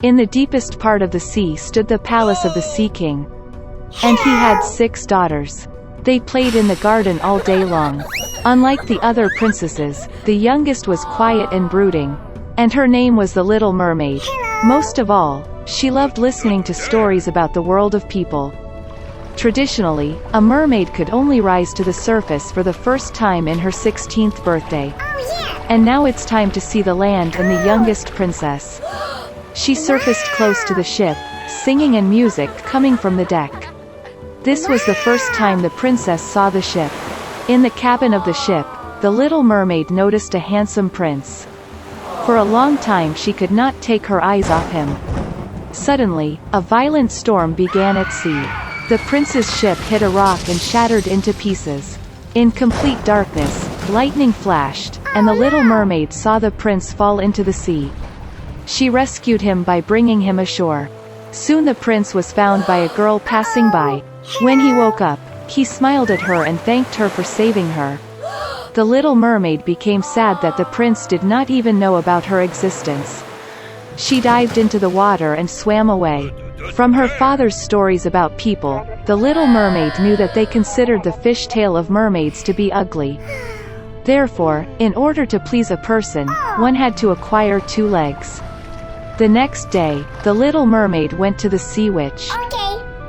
In the deepest part of the sea stood the palace of the Sea King. And he had 6 daughters. They played in the garden all day long. Unlike the other princesses, the youngest was quiet and brooding. And her name was the Little Mermaid. Most of all, she loved listening to stories about the world of people. Traditionally, a mermaid could only rise to the surface for the first time in her 16th birthday. And now it's time to see the land and the youngest princess. She surfaced close to the ship, singing and music coming from the deck. This was the first time the princess saw the ship. In the cabin of the ship, the Little Mermaid noticed a handsome prince. For a long time she could not take her eyes off him. Suddenly, a violent storm began at sea. The prince's ship hit a rock and shattered into pieces. In complete darkness, lightning flashed, and the Little Mermaid saw the prince fall into the sea. She rescued him by bringing him ashore. Soon the prince was found by a girl passing by. When he woke up, he smiled at her and thanked her for saving her. The Little Mermaid became sad that the prince did not even know about her existence. She dived into the water and swam away. From her father's stories about people, the Little Mermaid knew that they considered the fishtail of mermaids to be ugly. Therefore, in order to please a person, one had to acquire 2 legs. The next day, the Little Mermaid went to the sea witch.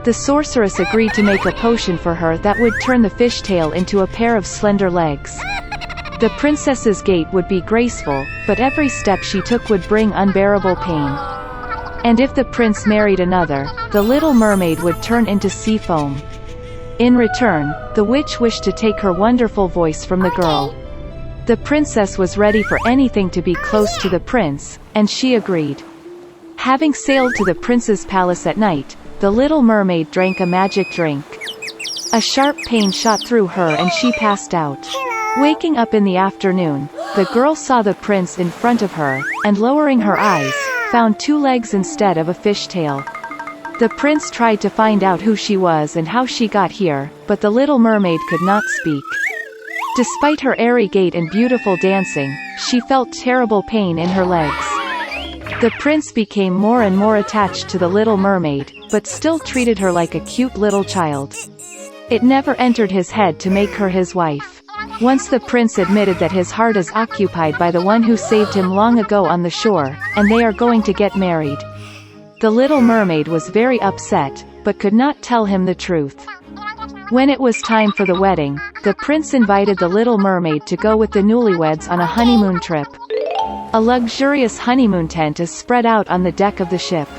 The sorceress agreed to make a potion for her that would turn the fishtail into a pair of slender legs. The princess's gait would be graceful, but every step she took would bring unbearable pain. And if the prince married another, the Little Mermaid would turn into sea foam. In return, the witch wished to take her wonderful voice from the girl. The princess was ready for anything to be close to the prince, and she agreed. Having sailed to the prince's palace at night, the Little Mermaid drank a magic drink. A sharp pain shot through her and she passed out. Waking up in the afternoon, the girl saw the prince in front of her, and lowering her eyes, found 2 legs instead of a fishtail. The prince tried to find out who she was and how she got here, but the Little Mermaid could not speak. Despite her airy gait and beautiful dancing, she felt terrible pain in her legs. The prince became more and more attached to the Little Mermaid, but still treated her like a cute little child. It never entered his head to make her his wife. Once the prince admitted that his heart is occupied by the one who saved him long ago on the shore, and they are going to get married. The Little Mermaid was very upset, but could not tell him the truth. When it was time for the wedding, the prince invited the Little Mermaid to go with the newlyweds on a honeymoon trip. A luxurious honeymoon tent is spread out on the deck of the ship.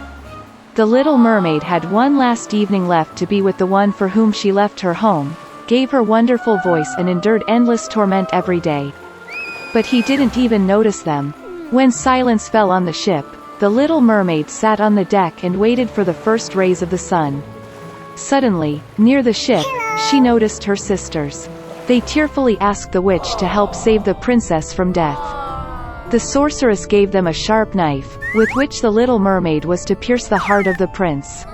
The Little Mermaid had one last evening left to be with the one for whom she left her home, gave her wonderful voice and endured endless torment every day. But he didn't even notice them. When silence fell on the ship, the Little Mermaid sat on the deck and waited for the first rays of the sun. Suddenly, near the ship, she noticed her sisters. They tearfully asked the witch to help save the princess from death. The sorceress gave them a sharp knife, with which the Little Mermaid was to pierce the heart of the prince.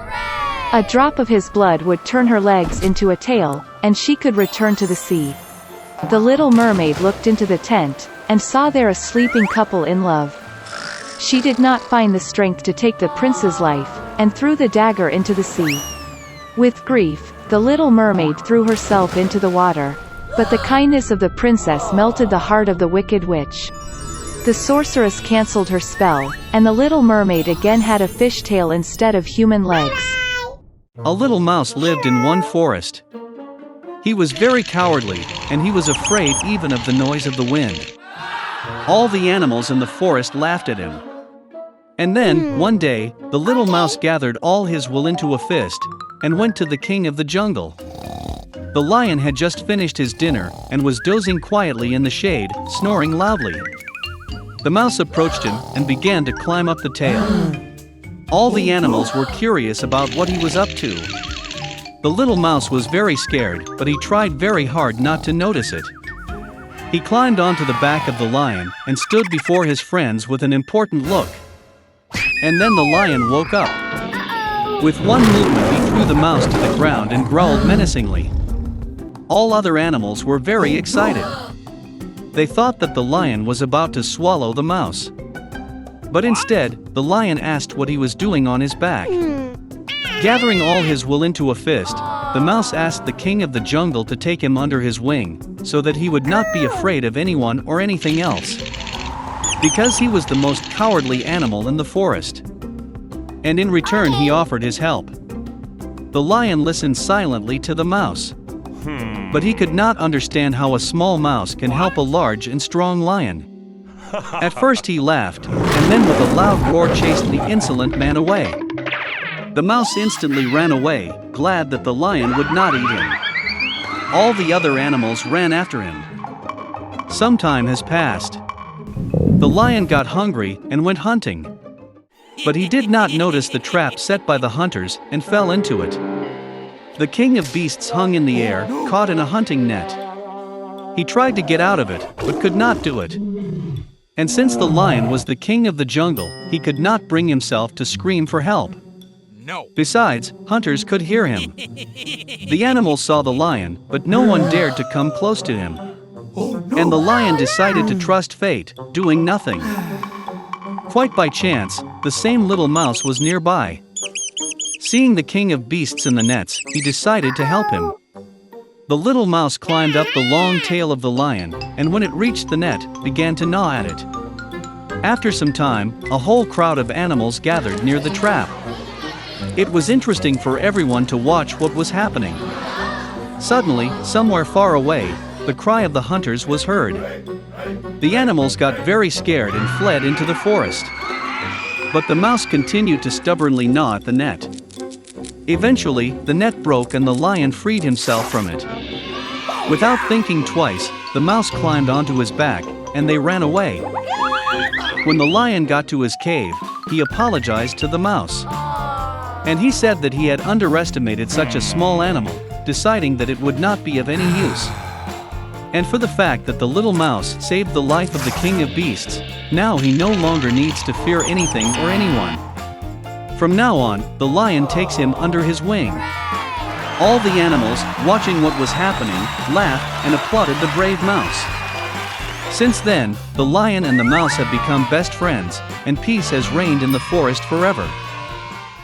A drop of his blood would turn her legs into a tail, and she could return to the sea. The Little Mermaid looked into the tent, and saw there a sleeping couple in love. She did not find the strength to take the prince's life, and threw the dagger into the sea. With grief, the Little Mermaid threw herself into the water. But the kindness of the princess melted the heart of the wicked witch. The sorceress cancelled her spell, and the Little Mermaid again had a fishtail instead of human legs. A little mouse lived in one forest. He was very cowardly, and he was afraid even of the noise of the wind. All the animals in the forest laughed at him. And then, one day, the little mouse gathered all his wool into a fist, and went to the king of the jungle. The lion had just finished his dinner, and was dozing quietly in the shade, snoring loudly. The mouse approached him, and began to climb up the tail. All the animals were curious about what he was up to. The little mouse was very scared, but he tried very hard not to notice it. He climbed onto the back of the lion, and stood before his friends with an important look. And then the lion woke up. With one movement he threw the mouse to the ground and growled menacingly. All other animals were very excited. They thought that the lion was about to swallow the mouse. But instead, the lion asked what he was doing on his back. Gathering all his will into a fist, the mouse asked the king of the jungle to take him under his wing, so that he would not be afraid of anyone or anything else. Because he was the most cowardly animal in the forest. And in return he offered his help. The lion listened silently to the mouse. But he could not understand how a small mouse can help a large and strong lion. At first he laughed, and then with a loud roar chased the insolent man away. The mouse instantly ran away, glad that the lion would not eat him. All the other animals ran after him. Some time has passed. The lion got hungry and went hunting. But he did not notice the trap set by the hunters and fell into it. The king of beasts hung in the air, caught in a hunting net. He tried to get out of it, but could not do it. And since the lion was the king of the jungle, he could not bring himself to scream for help. Besides, hunters could hear him. The animals saw the lion, but no one dared to come close to him. And the lion decided to trust fate, doing nothing. Quite by chance, the same little mouse was nearby. Seeing the king of beasts in the nets, he decided to help him. The little mouse climbed up the long tail of the lion, and when it reached the net, began to gnaw at it. After some time, a whole crowd of animals gathered near the trap. It was interesting for everyone to watch what was happening. Suddenly, somewhere far away, the cry of the hunters was heard. The animals got very scared and fled into the forest. But the mouse continued to stubbornly gnaw at the net. Eventually, the net broke and the lion freed himself from it. Without thinking twice, the mouse climbed onto his back, and they ran away. When the lion got to his cave, he apologized to the mouse. And he said that he had underestimated such a small animal, deciding that it would not be of any use. And for the fact that the little mouse saved the life of the king of beasts, now he no longer needs to fear anything or anyone. From now on, the lion takes him under his wing. All the animals, watching what was happening, laughed and applauded the brave mouse. Since then, the lion and the mouse have become best friends, and peace has reigned in the forest forever.